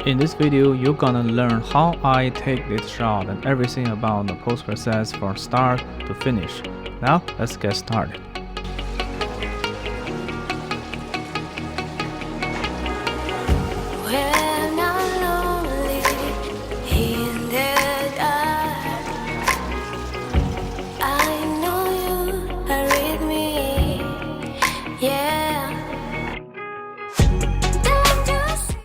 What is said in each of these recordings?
In this video, you're gonna learn how I take this shot and everything about the post process from start to finish. Now, let's get started.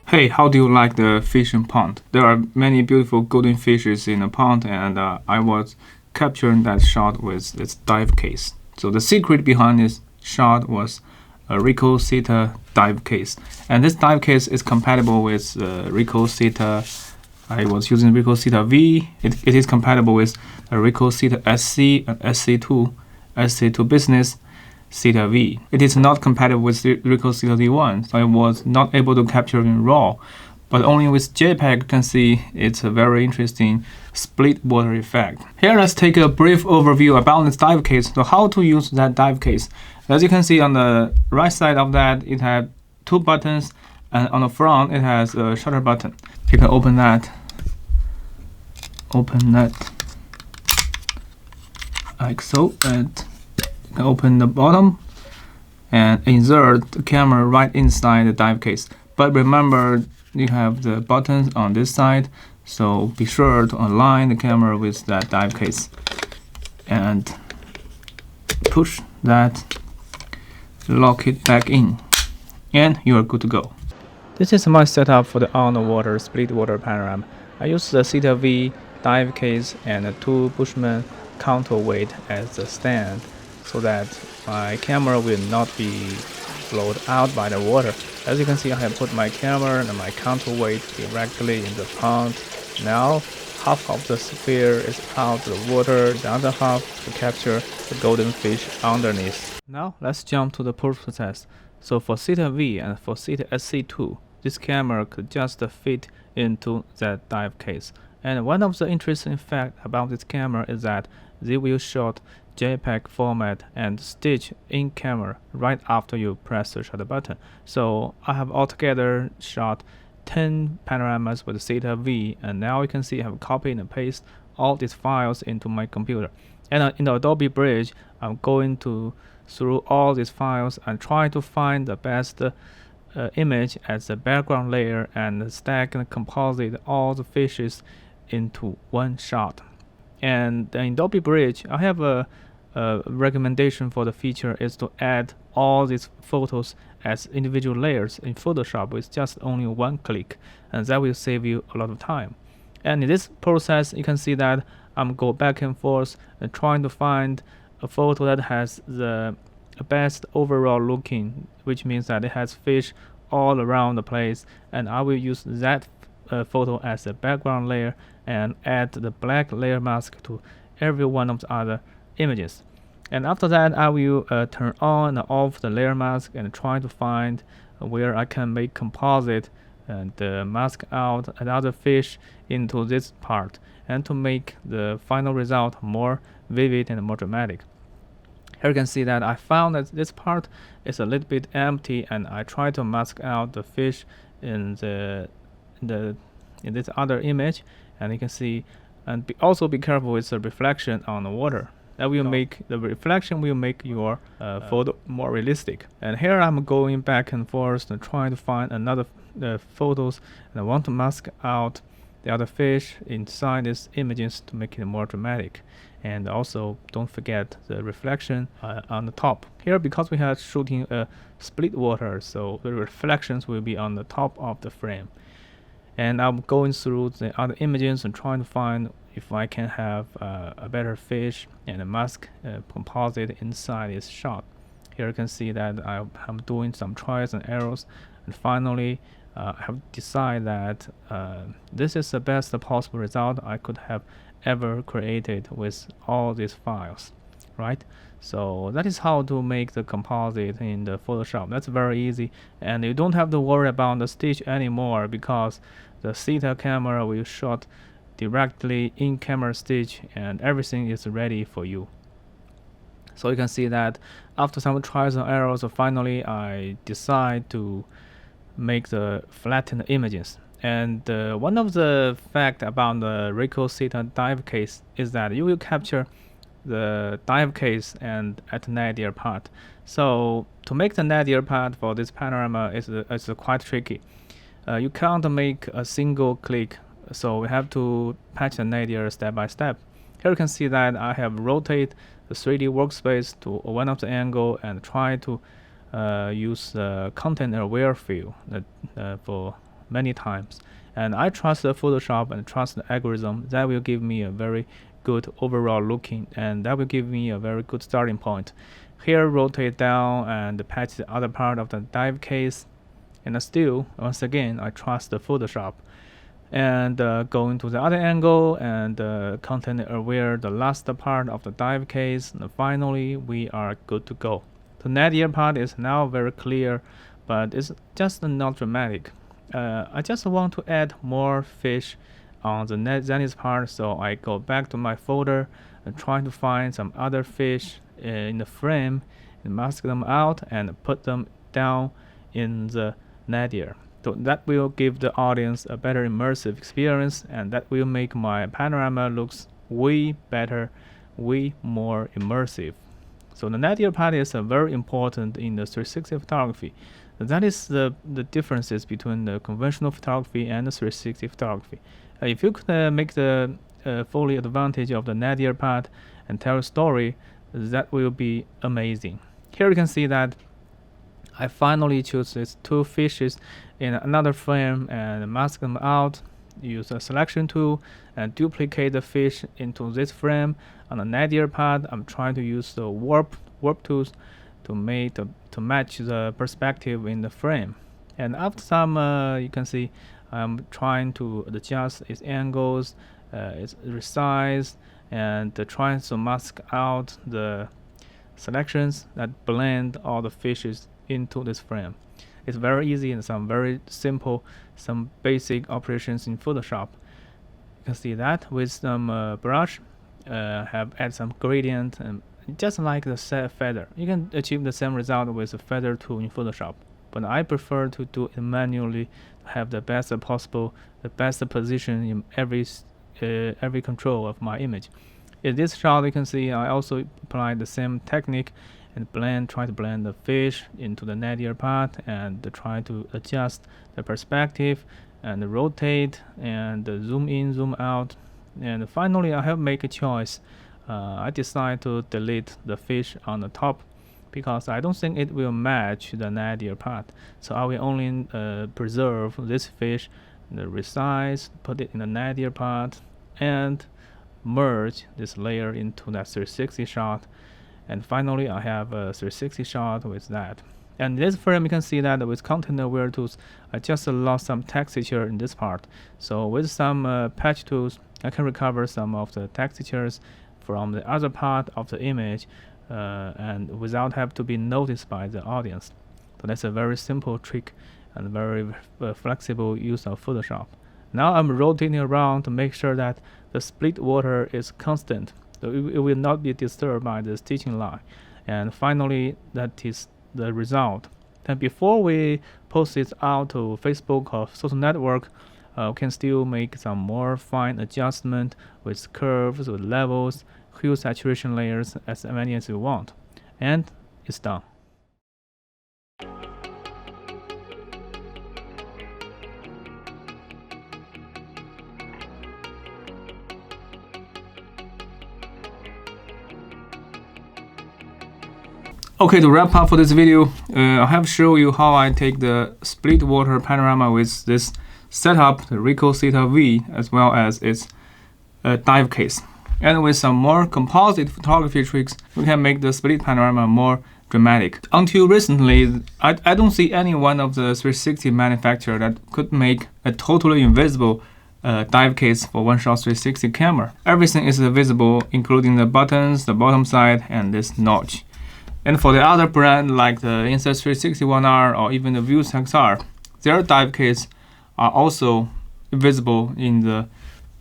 Hey, how do you like the fishing pond? There are many beautiful golden fishes in the pond, and I was capturing that shot with this dive case. So the secret behind this shot was a RICOH THETA dive case, and this dive case is compatible with RICOH THETA. I was using RICOH THETA V. It is compatible with RICOH THETA SC and SC2 Business Theta V. It is not compatible with RICOH Theta D1, so I was not able to capture in RAW, but only with JPEG you can see it's a very interesting split water effect. Here let's take a brief overview about this dive case, so how to use that dive case. As you can see on the right side of that, it has two buttons, and on the front it has a shutter button. You can open that like so, and open the bottom and insert the camera right inside the dive case. But remember, you have the buttons on this side, so be sure to align the camera with that dive case and push that, lock it back in, and you are good to go. This is my setup for the on-the-water split water panorama. I use the Theta V dive case and the two Bushman counterweight as the stand, so that my camera will not be flowed out by the water. As you can see, I have put my camera and my counterweight directly in the pond. Now, half of the sphere is out of the water, the other half to capture the golden fish underneath. Now, let's jump to the post process. So for Theta V and for Theta SC2, this camera could just fit into that dive case. And one of the interesting facts about this camera is that they will shoot JPEG format and stitch in camera right after you press the shutter button. So I have altogether shot 10 panoramas with Theta V, and now you can see I have copied and pasted all these files into my computer. And in the Adobe Bridge, I'm going through all these files and try to find the best image as the background layer and stack and composite all the fishes into one shot. And in Adobe Bridge, I have a recommendation for the feature is to add all these photos as individual layers in Photoshop with just only one click, and that will save you a lot of time. And in this process, you can see that I'm going back and forth and trying to find a photo that has the best overall looking, which means that it has fish all around the place, and I will use that photo as a background layer and add the black layer mask to every one of the other images. And after that, I will turn on and off the layer mask and try to find where I can make composite and mask out another fish into this part, and to make the final result more vivid and more dramatic. Here you can see that I found that this part is a little bit empty, and I try to mask out the fish in this other image, and you can see, and also be careful with the reflection on the water. That will make the reflection will make your photo more realistic. And here I'm going back and forth and trying to find another photos, and I want to mask out the other fish inside these images to make it more dramatic. And also don't forget the reflection on the top. Here, because we are shooting a split water, so the reflections will be on the top of the frame. And I'm going through the other images and trying to find if I can have a better fish and a mask composite inside this shot. Here you can see that I'm doing some trials and errors, and finally I have decided that this is the best possible result I could have ever created with all these files, right? So that is how to make the composite in the Photoshop. That's very easy, and you don't have to worry about the stitch anymore, because the Theta camera will shoot directly in camera stitch, and everything is ready for you. So you can see that after some trials and errors, finally I decide to make the flattened images. And one of the fact about the RICOH THETA dive case is that you will capture the dive case and at nadir part. So to make the nadir part for this panorama is quite tricky. You can't make a single click, so we have to patch the nadir step by step. Here you can see that I have rotated the 3D workspace to one of the angle and try to use content aware fill for many times. And I trust the Photoshop and trust the algorithm. That will give me a very good overall looking, and that will give me a very good starting point. Here rotate down and patch the other part of the dive case. And still, once again, I trust the Photoshop. And go into the other angle and content aware the last part of the dive case. And finally, we are good to go. The nadir part is now very clear, but it's just not dramatic. I just want to add more fish on the zenith part, so I go back to my folder and try to find some other fish in the frame and mask them out and put them down in the nadir. So that will give the audience a better immersive experience, and that will make my panorama looks way better, way more immersive. So the nadir part is very important in the 360 photography. That is the differences between the conventional photography and the 360 photography. If you could make the fully advantage of the nadir part and tell a story, that will be amazing. Here you can see that I finally choose these two fishes in another frame and mask them out. Use a selection tool and duplicate the fish into this frame. On the nadir part, I'm trying to use the warp tools to match the perspective in the frame. And after some, you can see I'm trying to adjust its angles, its resize, and trying to mask out the selections that blend all the fishes into this frame. It's very easy and some very simple, some basic operations in Photoshop. You can see that with some brush, have add some gradient, and just like the feather. You can achieve the same result with the feather tool in Photoshop, but I prefer to do it manually to have the best possible, the best position in every control of my image. In this shot, you can see I also applied the same technique and try to blend the fish into the nadir part and try to adjust the perspective and rotate and zoom in, zoom out. And finally, I have make a choice. I decide to delete the fish on the top because I don't think it will match the nadir part. So I will only preserve this fish, the resize, put it in the nadir part, and merge this layer into that 360 shot. And finally, I have a 360 shot with that. And in this frame, you can see that with content aware tools, I just lost some texture in this part. So with some patch tools, I can recover some of the textures from the other part of the image and without have to be noticed by the audience. So that's a very simple trick and very flexible use of Photoshop. Now I'm rotating around to make sure that the split water is constant. So it will not be disturbed by the stitching line. And finally, that is the result. Then before we post it out to Facebook or social network, we can still make some more fine adjustment with curves, with levels, hue saturation layers, as many as you want. And it's done. Okay, to wrap up for this video, I have shown you how I take the split water panorama with this setup, the RICOH THETA V, as well as its dive case. And with some more composite photography tricks, we can make the split panorama more dramatic. Until recently, I don't see any one of the 360 manufacturer that could make a totally invisible dive case for one-shot 360 camera. Everything is visible, including the buttons, the bottom side, and this notch. And for the other brand like the Insta360 or even the Views XR, their dive case are also visible in the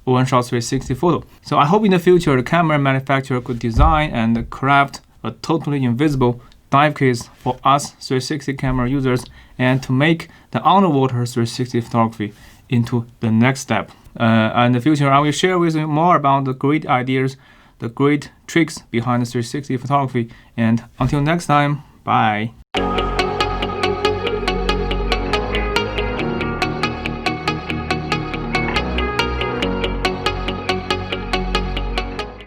one-shot 360 photo. So I hope in the future the camera manufacturer could design and craft a totally invisible dive case for us 360 camera users and to make the underwater 360 photography into the next step. In the future, I will share with you more about the great ideas, the great tricks behind the 360 photography. And until next time, bye.